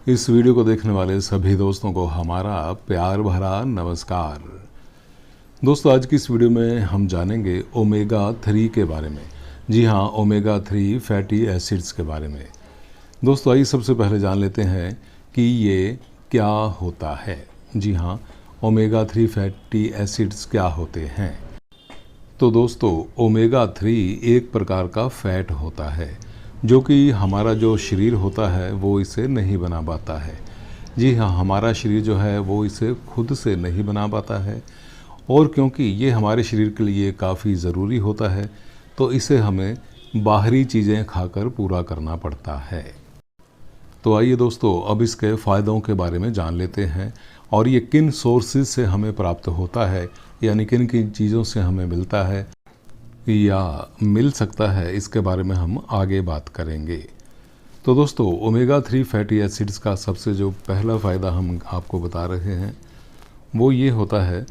इस वीडियो को देखने वाले सभी दोस्तों को हमारा प्यार भरा नमस्कार। दोस्तों, आज की इस वीडियो में हम जानेंगे ओमेगा 3 के बारे में। जी हाँ, ओमेगा 3 फैटी एसिड्स के बारे में। दोस्तों, आइए सबसे पहले जान लेते हैं कि ये क्या होता है। जी हाँ, ओमेगा 3 फैटी एसिड्स क्या होते हैं। तो दोस्तों, ओमेगा 3 एक प्रकार का फैट होता है जो कि हमारा जो शरीर होता है वो इसे नहीं बना पाता है। जी हाँ, हमारा शरीर जो है वो इसे खुद से नहीं बना पाता है, और क्योंकि ये हमारे शरीर के लिए काफ़ी ज़रूरी होता है तो इसे हमें बाहरी चीज़ें खाकर पूरा करना पड़ता है। तो आइए दोस्तों, अब इसके फ़ायदों के बारे में जान लेते हैं और ये किन सोर्सेज से हमें प्राप्त होता है, यानी किन किन चीज़ों से हमें मिलता है या मिल सकता है, इसके बारे में हम आगे बात करेंगे। तो दोस्तों, ओमेगा 3 फैटी एसिड्स का सबसे जो पहला फ़ायदा हम आपको बता रहे हैं वो ये होता है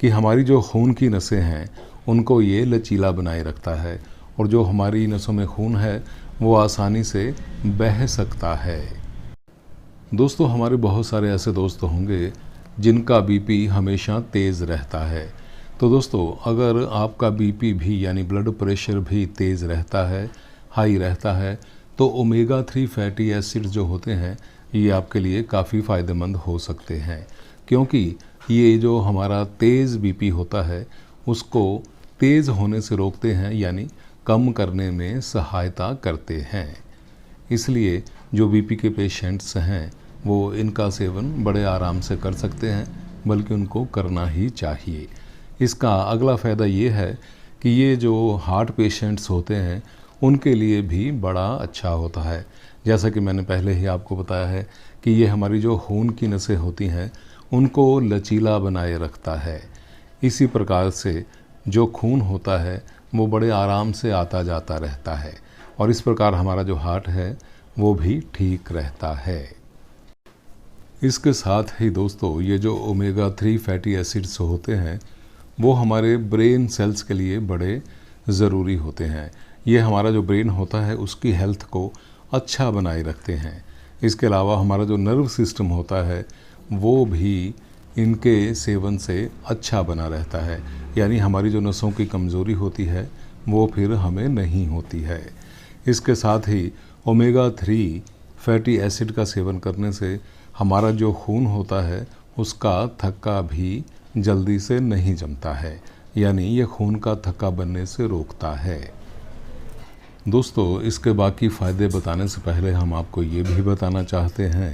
कि हमारी जो खून की नसें हैं उनको ये लचीला बनाए रखता है, और जो हमारी नसों में खून है वो आसानी से बह सकता है। दोस्तों, हमारे बहुत सारे ऐसे दोस्त होंगे जिनका बीपी हमेशा तेज़ रहता है। तो दोस्तों, अगर आपका बीपी भी यानी ब्लड प्रेशर भी तेज़ रहता है, हाई रहता है, तो ओमेगा 3 फैटी एसिड जो होते हैं ये आपके लिए काफ़ी फ़ायदेमंद हो सकते हैं, क्योंकि ये जो हमारा तेज़ बीपी होता है उसको तेज़ होने से रोकते हैं, यानी कम करने में सहायता करते हैं। इसलिए जो बीपी के पेशेंट्स हैं वो इनका सेवन बड़े आराम से कर सकते हैं, बल्कि उनको करना ही चाहिए। इसका अगला फ़ायदा ये है कि ये जो हार्ट पेशेंट्स होते हैं उनके लिए भी बड़ा अच्छा होता है। जैसा कि मैंने पहले ही आपको बताया है कि ये हमारी जो खून की नसें होती हैं उनको लचीला बनाए रखता है। इसी प्रकार से जो खून होता है वो बड़े आराम से आता जाता रहता है, और इस प्रकार हमारा जो हार्ट है वो भी ठीक रहता है। इसके साथ ही दोस्तों, ये जो ओमेगा 3 फैटी एसिड्स होते हैं वो हमारे ब्रेन सेल्स के लिए बड़े ज़रूरी होते हैं। ये हमारा जो ब्रेन होता है उसकी हेल्थ को अच्छा बनाए रखते हैं। इसके अलावा हमारा जो नर्व सिस्टम होता है वो भी इनके सेवन से अच्छा बना रहता है, यानी हमारी जो नसों की कमज़ोरी होती है वो फिर हमें नहीं होती है। इसके साथ ही ओमेगा 3 फैटी एसिड का सेवन करने से हमारा जो खून होता है उसका थक्का भी जल्दी से नहीं जमता है, यानी ये खून का थक्का बनने से रोकता है। दोस्तों, इसके बाकी फ़ायदे बताने से पहले हम आपको ये भी बताना चाहते हैं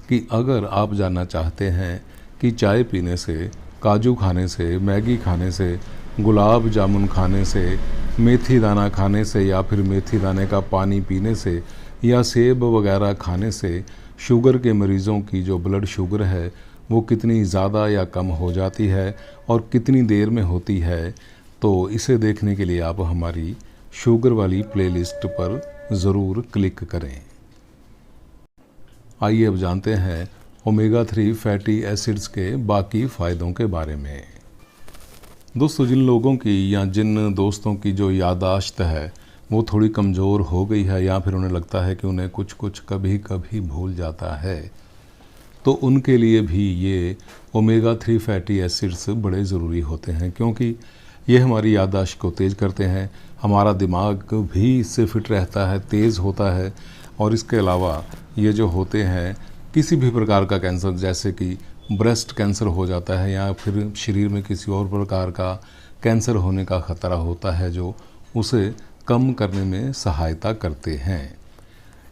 कि अगर आप जानना चाहते हैं कि चाय पीने से, काजू खाने से, मैगी खाने से, गुलाब जामुन खाने से, मेथी दाना खाने से, या फिर मेथी दाने का पानी पीने से, या सेब वगैरह खाने से शुगर के मरीज़ों की जो ब्लड शुगर है वो कितनी ज़्यादा या कम हो जाती है और कितनी देर में होती है, तो इसे देखने के लिए आप हमारी शुगर वाली प्लेलिस्ट पर ज़रूर क्लिक करें। आइए अब जानते हैं ओमेगा 3 फैटी एसिड्स के बाकी फ़ायदों के बारे में। दोस्तों, जिन लोगों की या जिन दोस्तों की जो याददाश्त है वो थोड़ी कमज़ोर हो गई है, या फिर उन्हें लगता है कि उन्हें कुछ कुछ कभी कभी भूल जाता है, तो उनके लिए भी ये ओमेगा 3 फैटी एसिड्स बड़े ज़रूरी होते हैं, क्योंकि ये हमारी याददाश्त को तेज़ करते हैं, हमारा दिमाग भी इससे फिट रहता है, तेज़ होता है। और इसके अलावा ये जो होते हैं किसी भी प्रकार का कैंसर, जैसे कि ब्रेस्ट कैंसर हो जाता है, या फिर शरीर में किसी और प्रकार का कैंसर होने का ख़तरा होता है, जो उसे कम करने में सहायता करते हैं।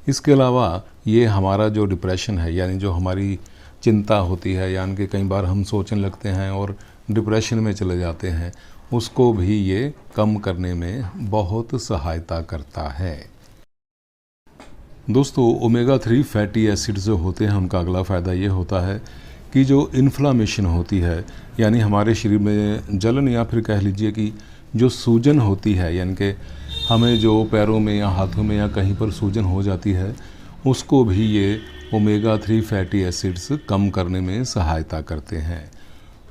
इसके अलावा ये हमारा जो डिप्रेशन है, यानी जो हमारी चिंता होती है, यानी कि कई बार हम सोचने लगते हैं और डिप्रेशन में चले जाते हैं, उसको भी ये कम करने में बहुत सहायता करता है। दोस्तों, ओमेगा 3 फैटी एसिड जो होते हैं उनका अगला फ़ायदा ये होता है कि जो इन्फ्लामेशन होती है, यानी हमारे शरीर में जलन, या फिर कह लीजिए कि जो सूजन होती है, यानी कि हमें जो पैरों में या हाथों में या कहीं पर सूजन हो जाती है, उसको भी ये ओमेगा 3 फैटी एसिड्स कम करने में सहायता करते हैं।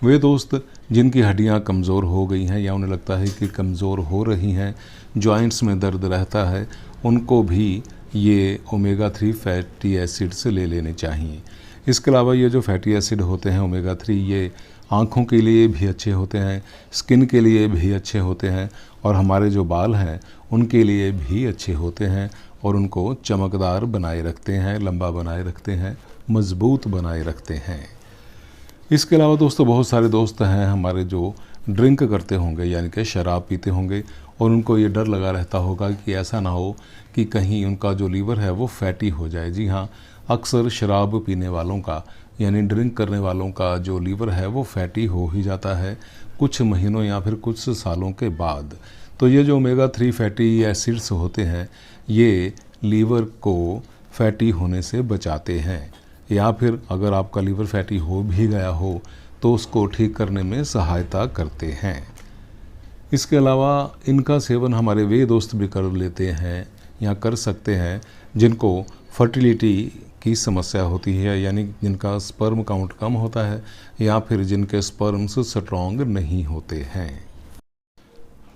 वे दोस्त जिनकी हड्डियां कमज़ोर हो गई हैं, या उन्हें लगता है कि कमज़ोर हो रही हैं, जॉइंट्स में दर्द रहता है, उनको भी ये ओमेगा 3 फैटी एसिड्स ले लेने चाहिए। इसके अलावा ये जो फैटी एसिड होते हैं ओमेगा 3, ये आँखों के लिए भी अच्छे होते हैं, स्किन के लिए भी अच्छे होते हैं और हमारे जो बाल हैं उनके लिए भी अच्छे होते हैं और उनको चमकदार बनाए रखते हैं, लंबा बनाए रखते हैं, मज़बूत बनाए रखते हैं। इसके अलावा दोस्तों बहुत सारे दोस्त हैं हमारे जो ड्रिंक करते होंगे, यानी कि शराब पीते होंगे और उनको ये डर लगा रहता होगा कि ऐसा ना हो कि कहीं उनका जो लीवर है वो फैटी हो जाए। जी हाँ, अक्सर शराब पीने वालों का यानी ड्रिंक करने वालों का जो लीवर है वो फैटी हो ही जाता है कुछ महीनों या फिर कुछ सालों के बाद। तो ये जो ओमेगा 3 फैटी एसिड्स होते हैं ये लीवर को फैटी होने से बचाते हैं, या फिर अगर आपका लीवर फैटी हो भी गया हो तो उसको ठीक करने में सहायता करते हैं। इसके अलावा इनका सेवन हमारे वे दोस्त भी कर लेते हैं या कर सकते हैं जिनको फर्टिलिटी की समस्या होती है, यानी जिनका स्पर्म काउंट कम होता है या फिर जिनके स्पर्म्स स्ट्रॉन्ग नहीं होते हैं।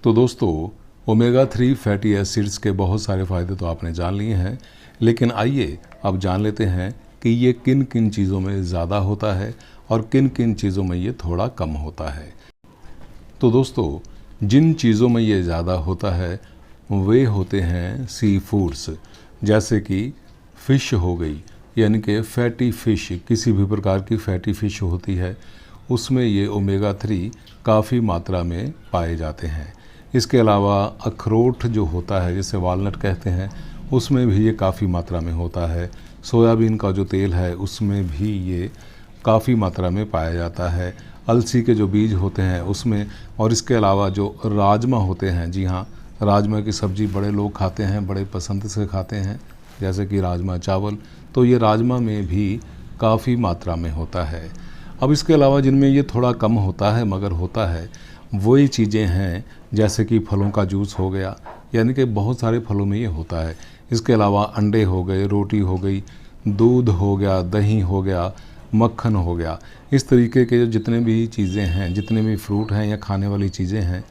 तो दोस्तों ओमेगा 3 फैटी एसिड्स के बहुत सारे फ़ायदे तो आपने जान लिए हैं, लेकिन आइए अब जान लेते हैं कि ये किन किन चीज़ों में ज़्यादा होता है और किन किन चीज़ों में ये थोड़ा कम होता है। तो दोस्तों जिन चीज़ों में ये ज़्यादा होता है वे होते हैं सी फूड्स, जैसे कि फ़िश हो गई, यानी कि फैटी फ़िश, किसी भी प्रकार की फैटी फ़िश होती है उसमें ये ओमेगा 3 काफ़ी मात्रा में पाए जाते हैं। इसके अलावा अखरोट जो होता है जिसे वालनट कहते हैं उसमें भी ये काफ़ी मात्रा में होता है। सोयाबीन का जो तेल है उसमें भी ये काफ़ी मात्रा में पाया जाता है। अलसी के जो बीज होते हैं उसमें, और इसके अलावा जो राजमा होते हैं, जी हाँ, राजमा की सब्ज़ी बड़े लोग खाते हैं, बड़े पसंद से खाते हैं, जैसे कि राजमा चावल, तो ये राजमा में भी काफ़ी मात्रा में होता है। अब इसके अलावा जिनमें ये थोड़ा कम होता है मगर होता है वही चीज़ें हैं जैसे कि फलों का जूस हो गया, यानी कि बहुत सारे फलों में ये होता है। इसके अलावा अंडे हो गए, रोटी हो गई, दूध हो गया, दही हो गया, मक्खन हो गया, इस तरीके के जितने भी चीज़ें हैं, जितने भी फ्रूट हैं या खाने वाली चीज़ें हैं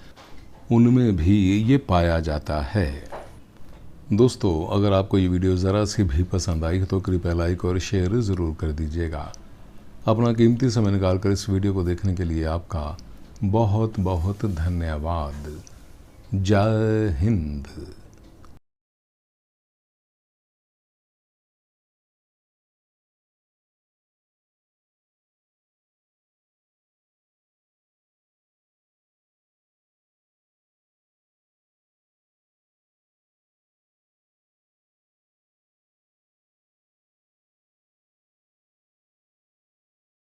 उनमें भी ये पाया जाता है। दोस्तों अगर आपको ये वीडियो ज़रा सी भी पसंद आई तो कृपया लाइक और शेयर ज़रूर कर दीजिएगा। अपना कीमती समय निकाल कर इस वीडियो को देखने के लिए आपका बहुत बहुत धन्यवाद। जय हिंद।